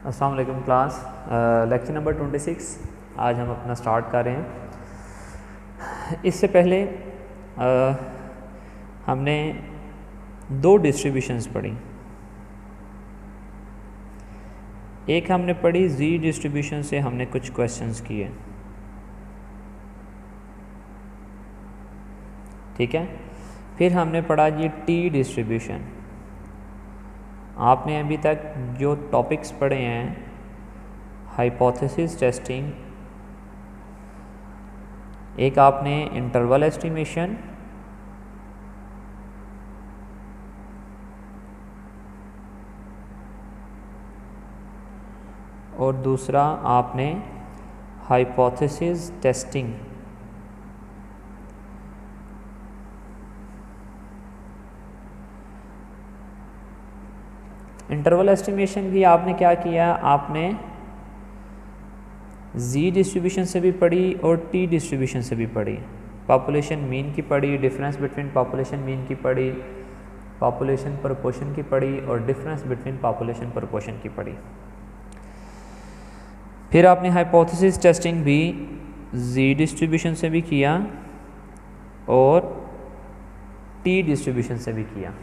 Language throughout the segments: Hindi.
अस्सलाम वालेकुम क्लास। लेक्चर नंबर 26 आज हम अपना स्टार्ट कर रहे हैं। इससे पहले हमने दो डिस्ट्रीब्यूशंस पढ़ी। एक हमने पढ़ी जी डिस्ट्रीब्यूशन से हमने कुछ क्वेश्चंस किए, ठीक है। फिर हमने पढ़ा जी टी डिस्ट्रीब्यूशन। आपने अभी तक जो टॉपिक्स पढ़े हैं, हाइपोथेसिस टेस्टिंग, एक आपने इंटरवल एस्टिमेशन, और दूसरा आपने हाइपोथेसिस टेस्टिंग। इंटरवल एस्टिमेशन भी आपने क्या किया, आपने जी डिस्ट्रीब्यूशन से भी पढ़ी और टी डिस्ट्रीब्यूशन से भी पढ़ी। पॉपुलेशन मीन की पढ़ी, डिफरेंस बिटवीन पॉपुलेशन मीन की पढ़ी, पॉपुलेशन प्रोपोर्शन की पढ़ी और डिफरेंस बिटवीन पॉपुलेशन प्रोपोर्शन की पढ़ी। फिर आपने हाइपोथेसिस टेस्टिंग भी जी डिस्ट्रीब्यूशन से भी किया और टी डिस्ट्रीब्यूशन से भी किया,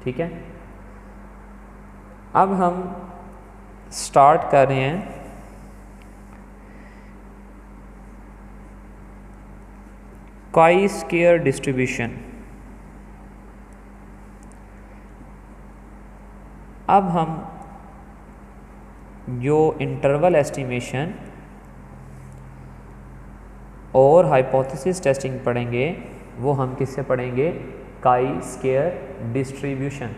ठीक है। अब हम स्टार्ट कर रहे हैं काई स्क्वायर डिस्ट्रीब्यूशन। अब हम जो इंटरवल एस्टिमेशन और हाइपोथेसिस टेस्टिंग पढ़ेंगे वो हम किससे पढ़ेंगे, chi square distribution.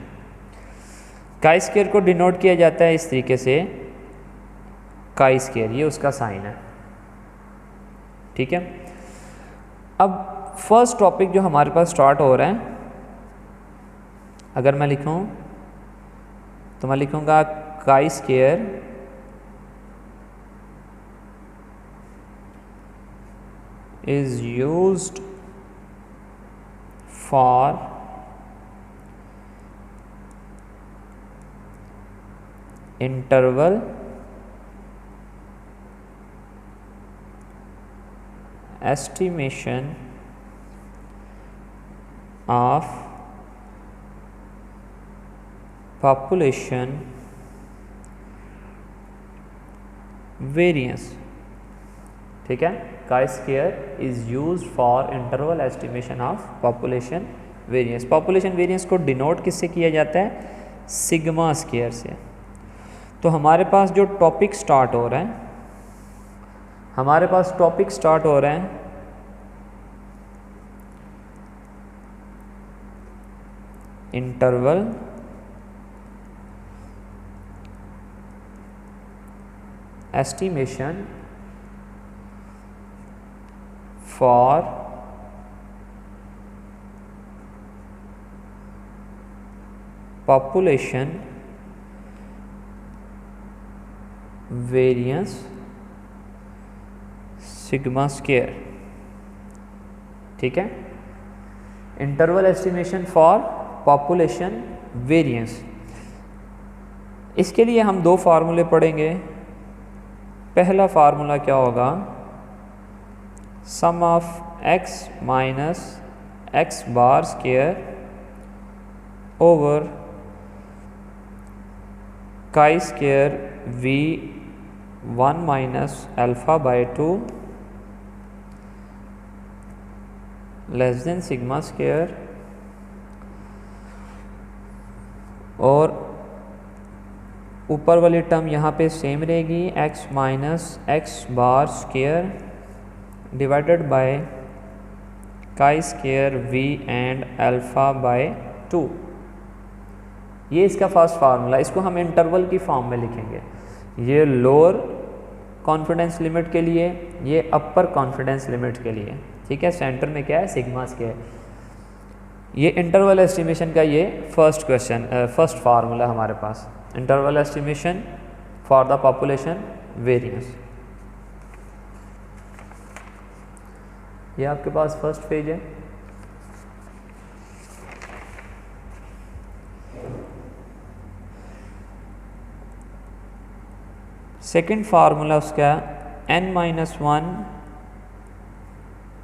Chi square को डिनोट किया जाता है इस तरीके से, काई स्क्वायर, ये उसका साइन है, ठीक है। अब फर्स्ट टॉपिक जो हमारे पास स्टार्ट हो रहा है, अगर मैं लिखूं तो मैं लिखूंगा chi square is used for interval estimation of population variance, ठीक है। Chi square is used for interval estimation of population variance. Population variance को डिनोट किससे किया जाता है, सिग्मा स्क्वायर से। तो हमारे पास जो टॉपिक स्टार्ट हो रहा है, हमारे पास टॉपिक स्टार्ट हो रहा है interval estimation for population variance sigma square, ठीक है। Interval estimation for population variance, इसके लिए हम दो फार्मूले पढ़ेंगे। पहला फार्मूला क्या होगा, sum of x minus x bar square over chi square v 1 minus alpha by 2 less than sigma square, और ऊपर वाली टर्म यहाँ पे सेम रहेगी, x minus x bar square divided by chi square v and alpha by 2। ये इसका फर्स्ट फार्मूला, इसको हम इंटरवल की फॉर्म में लिखेंगे। ये लोअर कॉन्फिडेंस लिमिट के लिए, ये अपर कॉन्फिडेंस लिमिट के लिए, ठीक है। सेंटर में क्या है, सिग्मा स्क्वायर। ये इंटरवल एस्टिमेशन का ये फर्स्ट क्वेश्चन, फर्स्ट फार्मूला हमारे पास, interval estimation for the population variance. ये आपके पास फर्स्ट पेज है। सेकंड फार्मूला उसका n-1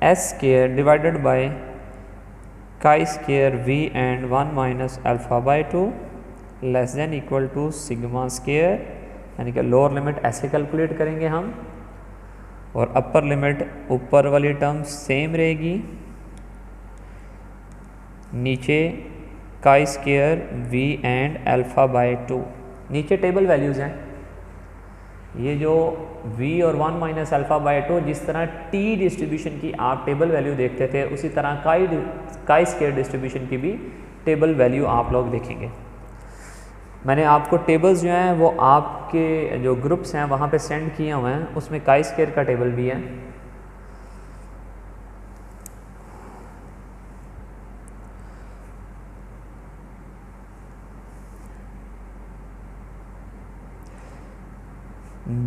s square divided by chi square v and 1 minus alpha by 2 less than equal to sigma square, यानी कि लोअर लिमिट ऐसे कैलकुलेट करेंगे हम, और अपर लिमिट ऊपर वाली टर्म सेम रहेगी, नीचे chi square v and alpha by 2। नीचे टेबल वैल्यूज़ हैं, ये जो v और 1 माइनस अल्फ़ा बाई 2, जिस तरह t डिस्ट्रीब्यूशन की आप टेबल वैल्यू देखते थे, उसी तरह chi स्क्वायर डिस्ट्रीब्यूशन की भी टेबल वैल्यू आप लोग देखेंगे। मैंने आपको टेबल्स जो हैं वो आपके जो ग्रुप्स हैं वहाँ पे सेंड किए हुए हैं, उसमें chi स्क्वायर का टेबल भी है।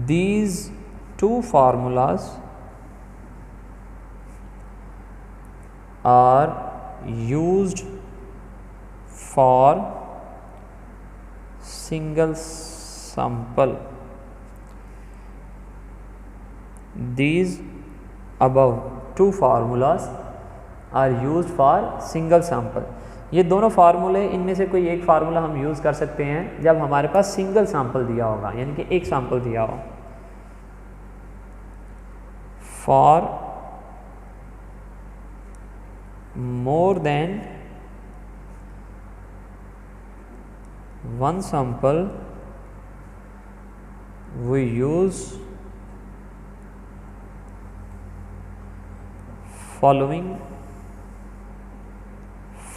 These two formulas are used for single sample. These above two formulas are used for single sample. ये दोनों फार्मूले, इनमें से कोई एक फार्मूला हम यूज़ कर सकते हैं जब हमारे पास सिंगल सैंपल दिया होगा, यानी कि एक सैंपल दिया हो। For more than one sample we use following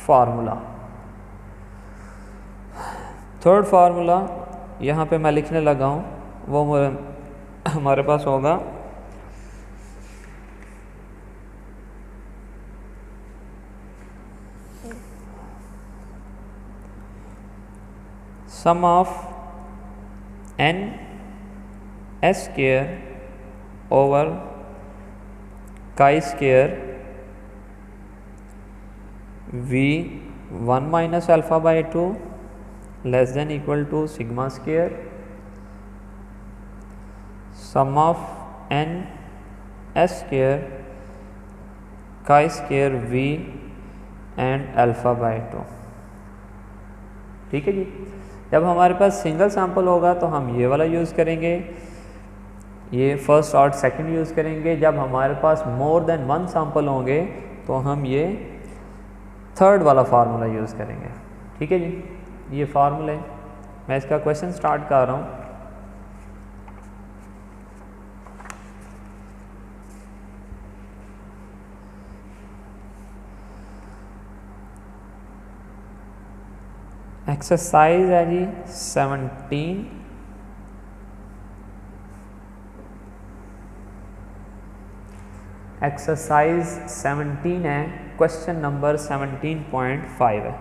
formula. Third formula यहाँ पे मैं लिखने लगा हूँ, वो हमारे पास होगा sum of n s square over chi square v 1 minus alpha by 2 less than equal to sigma square sum of n s square chi square v and alpha by 2। ठीक है जी। जब हमारे पास सिंगल सैंपल होगा तो हम ये वाला यूज़ करेंगे, ये फर्स्ट और सेकंड यूज़ करेंगे। जब हमारे पास मोर देन वन सैंपल होंगे तो हम ये थर्ड वाला फार्मूला यूज़ करेंगे। ठीक है जी। ये फार्मूला है, मैं इसका क्वेश्चन स्टार्ट कर रहा हूँ। एक्सरसाइज है जी 17। एक्सरसाइज 17 है, क्वेश्चन नंबर 17.5 है।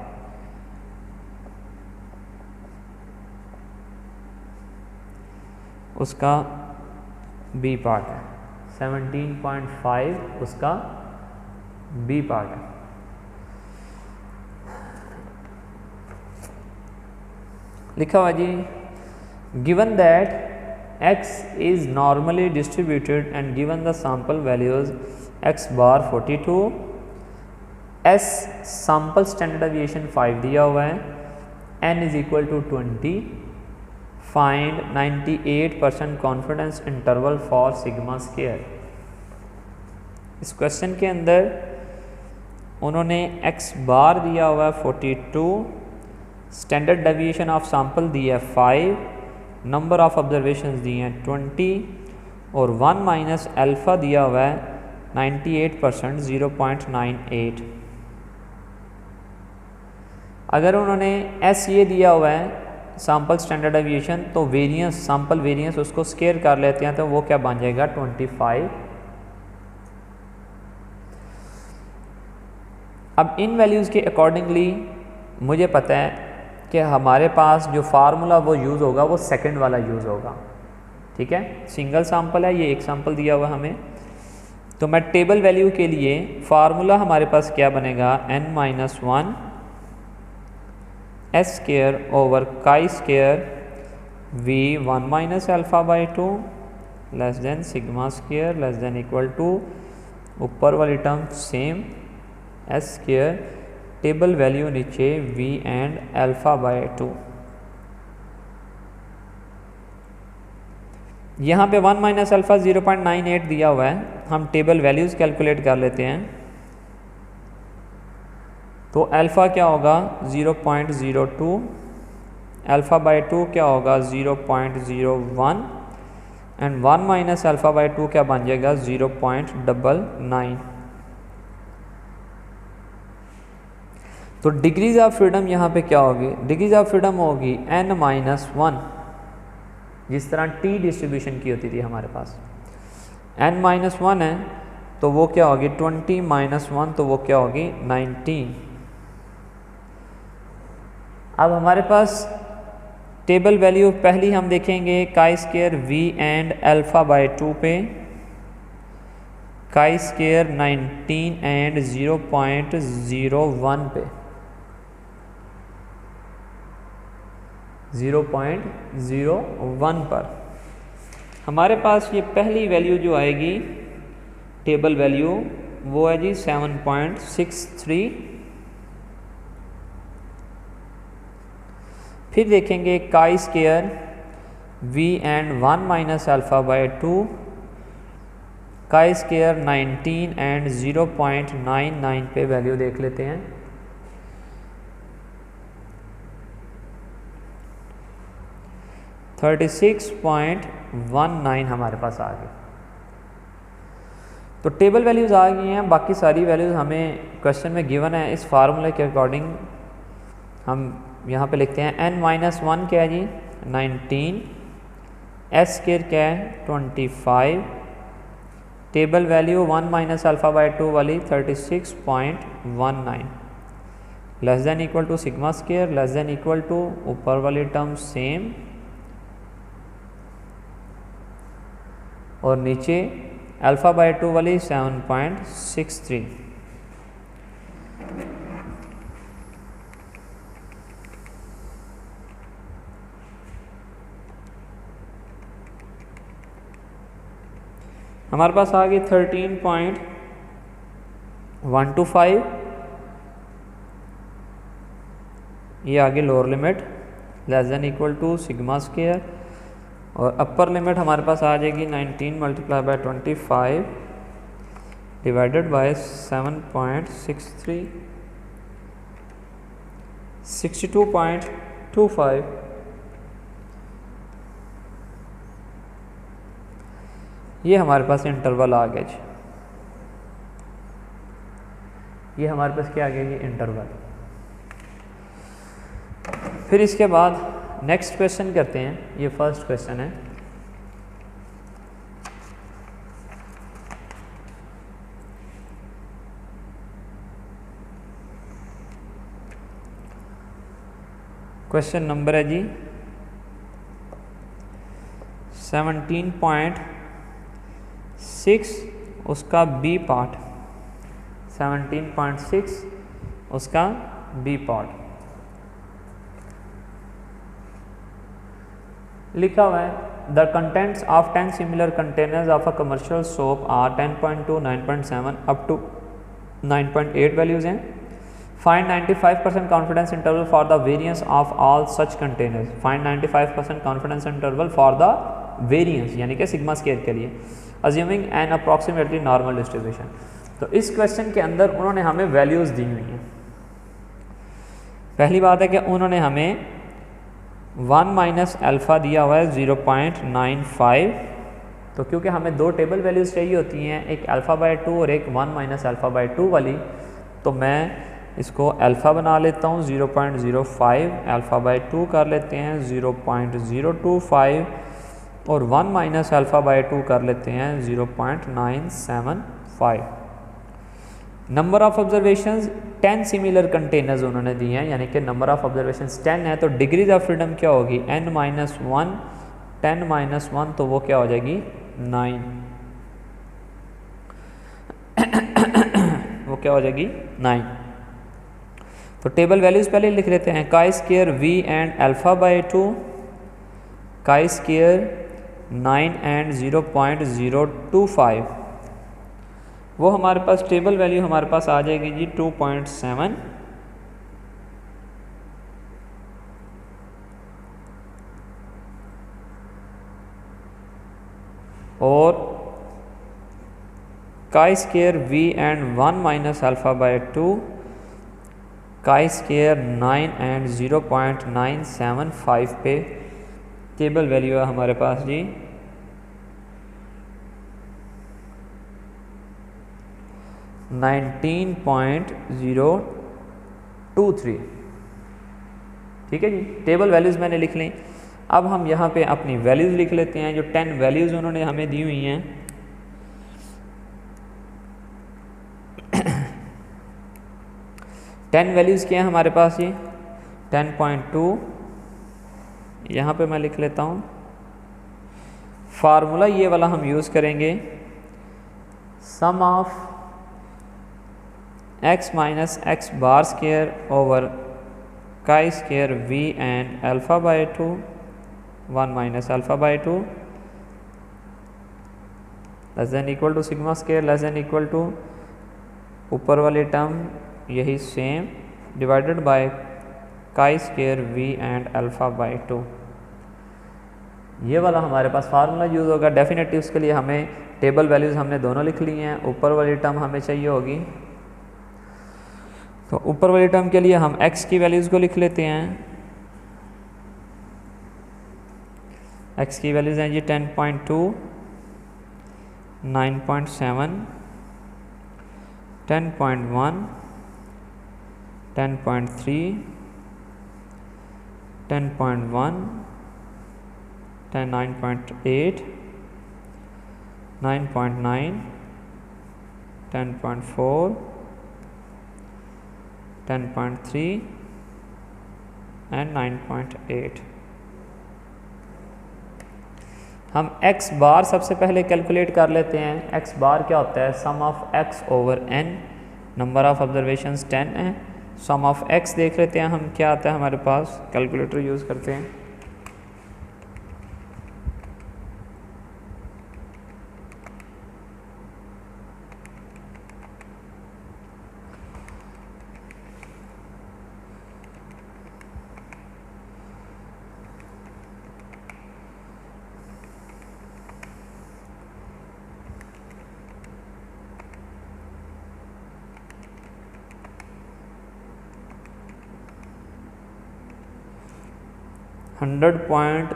उसका बी पार्ट है। 17.5 उसका बी पार्ट है। लिखा हुआ जी, given that x is normally distributed and given the sample values x bar 42, s sample standard deviation 5 दिया हुआ है, n is equal to 20, find 98% confidence interval for sigma square। इस क्वेश्चन के अंदर उन्होंने x बार दिया हुआ है 42, स्टैंडर्ड डेविएशन ऑफ सैंपल दिया है 5, नंबर ऑफ ऑब्जर्वेशंस दिए हैं 20 और 1 माइनस अल्फ़ा दिया हुआ है 98% 0.98। अगर उन्होंने एस ये दिया हुआ है सैंपल स्टैंडर्ड डेविएशन, तो वेरिएंस सैंपल वेरिएंस उसको स्केयर कर लेते हैं, तो वो क्या बन जाएगा 25। अब इन वैल्यूज़ के अकॉर्डिंगली मुझे पता है कि हमारे पास जो फार्मूला वो यूज़ होगा वो सेकंड वाला यूज़ होगा। ठीक है, सिंगल सैंपल है, ये एक सैंपल दिया हुआ हमें, तो मैं टेबल वैल्यू के लिए फार्मूला हमारे पास क्या बनेगा, n-1 s square over chi square v 1 minus alpha by 2 less than sigma square less than equal to ऊपर वाली term same s square, table value नीचे वी एंड अल्फ़ा बाई 2। यहाँ पे 1 माइनस अल्फ़ा 0.98 दिया हुआ है, हम टेबल वैल्यूज़ कैलकुलेट कर लेते हैं। तो अल्फ़ा क्या होगा 0.02, अल्फ़ा बाई 2 क्या होगा 0.01 एंड 1 माइनस अल्फ़ा बाई 2 क्या बन जाएगा 0.99। तो डिग्रीज ऑफ फ्रीडम यहाँ पे क्या होगी, डिग्रीज ऑफ फ्रीडम होगी n-1, जिस तरह टी डिस्ट्रीब्यूशन की होती थी हमारे पास। n-1 है तो वो क्या होगी 20 माइनस 1 तो वो क्या होगी 19। अब हमारे पास टेबल वैल्यू पहली हम देखेंगे chi square v and alpha by 2 पे, काई स्क्वायर 19 एंड 0.01 पे, 0.01 पर हमारे पास ये पहली वैल्यू जो आएगी टेबल वैल्यू वो है जी 7.63। फिर देखेंगे chi square v and 1 minus alpha by 2, chi square 19 and 0.99 पे वैल्यू देख लेते हैं। $36.19 हमारे पास आ गए। तो टेबल वैल्यूज़ आ गई हैं, बाकी सारी वैल्यूज़ हमें क्वेश्चन में गिवन है। इस फार्मूले के अकॉर्डिंग हम यहाँ पे लिखते हैं n-1 क्या है जी 19, एस स्क्वायर क्या है 25, table value 1 minus alpha by 2 वाली 36.19 less than equal to sigma square less than equal to ऊपर वाली टर्म सेम और नीचे अल्फ़ा बाई 2 वाली 7.63। हमारे पास आ गई 13.125, ये आगे lower limit less than equal to sigma square और अपर लिमिट हमारे पास आ जाएगी 19 मल्टीप्लाई बाय 25 डिवाइडेड बाय 7.63, 62.25। ये हमारे पास इंटरवल आ गया जी, ये हमारे पास क्या आ गया जी इंटरवल। फिर इसके बाद नेक्स्ट क्वेश्चन करते हैं, ये फर्स्ट क्वेश्चन है। क्वेश्चन नंबर है जी 17.6 उसका बी पार्ट, 17.6 उसका बी पार्ट लिखा हुआ है। The contents of 10 similar containers of a commercial soap are 10.2, 9.7 up to 9.8 values हैं। Find 95% confidence interval for the variance of all such containers. Find 95% confidence interval for the variance यानी कि सिग्मा स्क्वायर के लिए, assuming an approximately normal distribution. तो इस क्वेश्चन के अंदर उन्होंने हमें वैल्यूज़ दी हुई हैं। पहली बात है कि उन्होंने हमें 1 माइनस अल्फ़ा दिया हुआ है 0.95। तो क्योंकि हमें दो टेबल वैल्यूज़ चाहिए होती हैं, एक अल्फ़ा बाई 2 और एक 1 माइनस अल्फ़ा बाई 2 वाली, तो मैं इसको अल्फ़ा बना लेता हूँ 0.05, अल्फ़ा बाई 2 कर लेते हैं 0.025 और 1 माइनस अल्फ़ा बाई 2 कर लेते हैं 0.975। Number of observations 10 similar containers उन्होंने दिए हैं, यानी कि नंबर ऑफ़ ऑब्जर्वेशंस 10 है। तो डिग्रीज ऑफ फ्रीडम क्या होगी n-1, 10 माइनस 1 तो वो क्या हो जाएगी 9 वो क्या हो जाएगी 9। तो टेबल वैल्यूज़ पहले लिख लेते हैं। Chi square v and alpha by 2, chi square 9 and 0.025, वो हमारे पास टेबल वैल्यू हमारे पास आ जाएगी जी 2.7। और काई square v and 1 minus alpha by 2, chi square 9 and 0.975 पे टेबल वैल्यू है हमारे पास जी 19.023। ठीक है जी, टेबल वैल्यूज़ मैंने लिख ली। अब हम यहाँ पे अपनी वैल्यूज़ लिख लेते हैं, जो 10 वैल्यूज़ उन्होंने हमें दी हुई हैं। टेन वैल्यूज़ क्या हैं हमारे पास ये 10.2, यहाँ पे मैं लिख लेता हूँ। फार्मूला ये वाला हम यूज़ करेंगे, sum of x minus x bar square over chi square v and alpha by 2 1 minus alpha by 2 less than equal to sigma square less than equal to ऊपर वाली टर्म यही same divided by chi square v and alpha by 2। ये वाला हमारे पास फार्मूला यूज़ होगा। डेफिनेटिव्स के लिए हमें टेबल वैल्यूज़ हमने दोनों लिख ली हैं, ऊपर वाली टर्म हमें चाहिए होगी। तो ऊपर वाली टर्म के लिए हम x की वैल्यूज़ को लिख लेते हैं। x की वैल्यूज़ हैं जी 10.2, 9.7, 10.1, 10.3, 10.1, 9.8, 9.9, 10.4, 10.3 एंड 9.8। हम x बार सबसे पहले कैलकुलेट कर लेते हैं। x बार क्या होता है, sum of x over n, number of observations 10 है। सम ऑफ x देख लेते हैं हम क्या आता है हमारे पास, कैलकुलेटर यूज़ करते हैं। हंड्रेड पॉइंट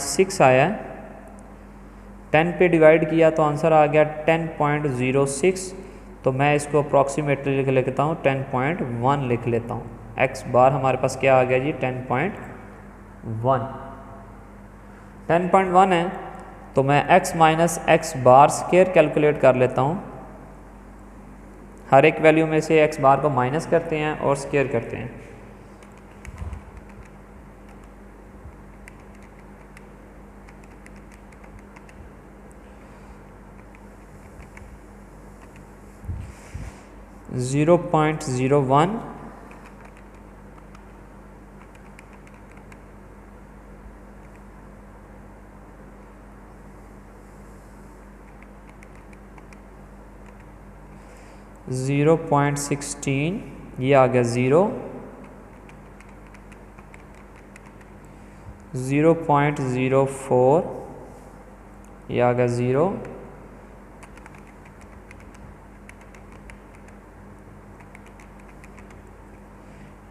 सिक्स आया। 10 पे डिवाइड किया तो आंसर आ गया 10.06। तो मैं इसको अप्रॉक्सीमेटली लिख लेता हूँ 10.1 लिख लेता हूँ। x बार हमारे पास क्या आ गया जी 10.1 है। तो मैं x minus x bar square calculate कर लेता हूँ। हर एक वैल्यू में से x बार को माइनस करते हैं और स्क्वायर करते हैं। ज़ीरो पॉइंट 0.01, 0.16, ये आ गया 0, 0.04, ये आ गया 0,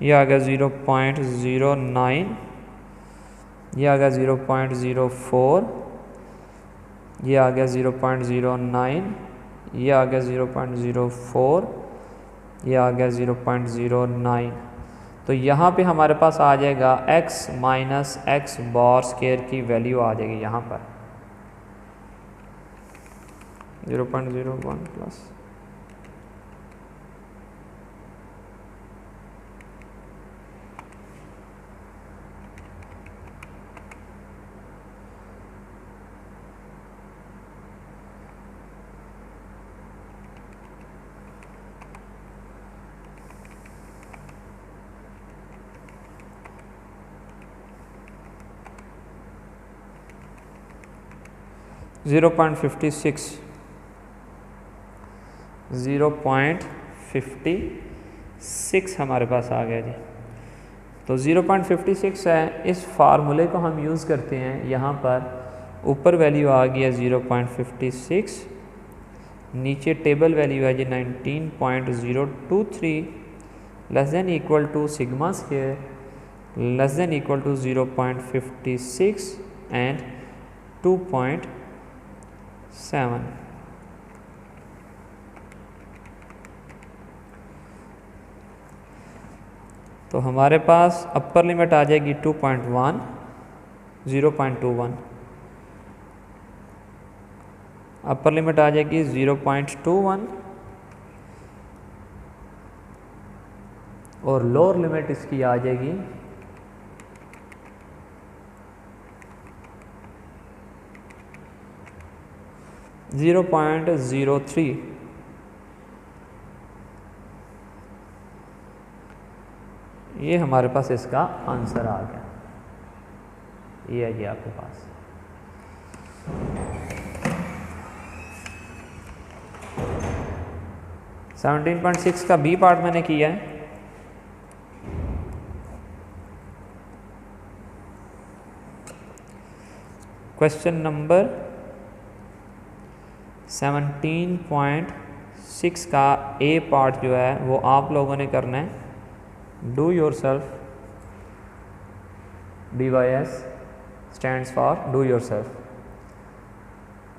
ये आ गया 0.09, ये आ गया 0.04, ये आ गया 0.09, ये आ गया 0.04, ये आ गया 0.09। तो यहाँ पे हमारे पास आ जाएगा x minus x bar square की वैल्यू आ जाएगी यहाँ पर 0.01 प्लस 0.56 हमारे पास आ गया जी। तो 0.56 है, इस फार्मूले को हम यूज़ करते हैं। यहाँ पर ऊपर वैल्यू आ गया 0.56, नीचे टेबल वैल्यू है जी 19.023 less than equal to sigma square less than equal to 0.56 and 2.7। तो हमारे पास अपर लिमिट आ जाएगी 2.1, 0.21, अपर लिमिट आ जाएगी 0.21 और लोअर लिमिट इसकी आ जाएगी 0.03। ये हमारे पास इसका आंसर आ गया। ये है जी आपके पास। सेवनटीन 17.6 का बी पार्ट मैंने किया है। क्वेश्चन नंबर 17.6 का ए पार्ट जो है वो आप लोगों ने करना है। Do your self, DYS stands for do your self.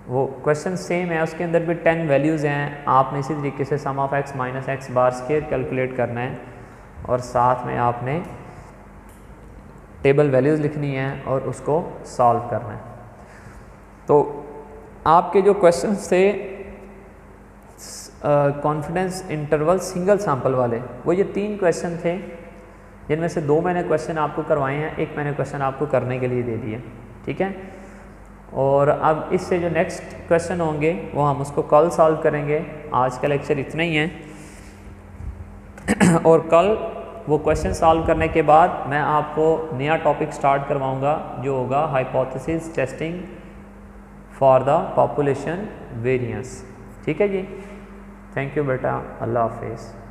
वो क्वेश्चन सेम है, उसके अंदर भी 10 वैल्यूज़ हैं। आपने इसी तरीके से sum of x minus x bar square calculate करना है और साथ में आपने टेबल वैल्यूज़ लिखनी है और उसको सॉल्व करना है। तो आपके जो क्वेश्चंस थे कॉन्फिडेंस इंटरवल सिंगल सैंपल वाले, वो ये 3 क्वेश्चन थे, जिनमें से 2 मैंने क्वेश्चन आपको करवाए हैं, 1 मैंने क्वेश्चन आपको करने के लिए दे दिया। ठीक है, और अब इससे जो नेक्स्ट क्वेश्चन होंगे वो हम उसको कल सॉल्व करेंगे। आज का लेक्चर इतना ही है और कल वो क्वेश्चन सॉल्व करने के बाद मैं आपको नया टॉपिक स्टार्ट करवाऊँगा जो होगा hypothesis testing for the population variance. ठीक है जी, थैंक यू बेटा, अल्लाह हाफिज़।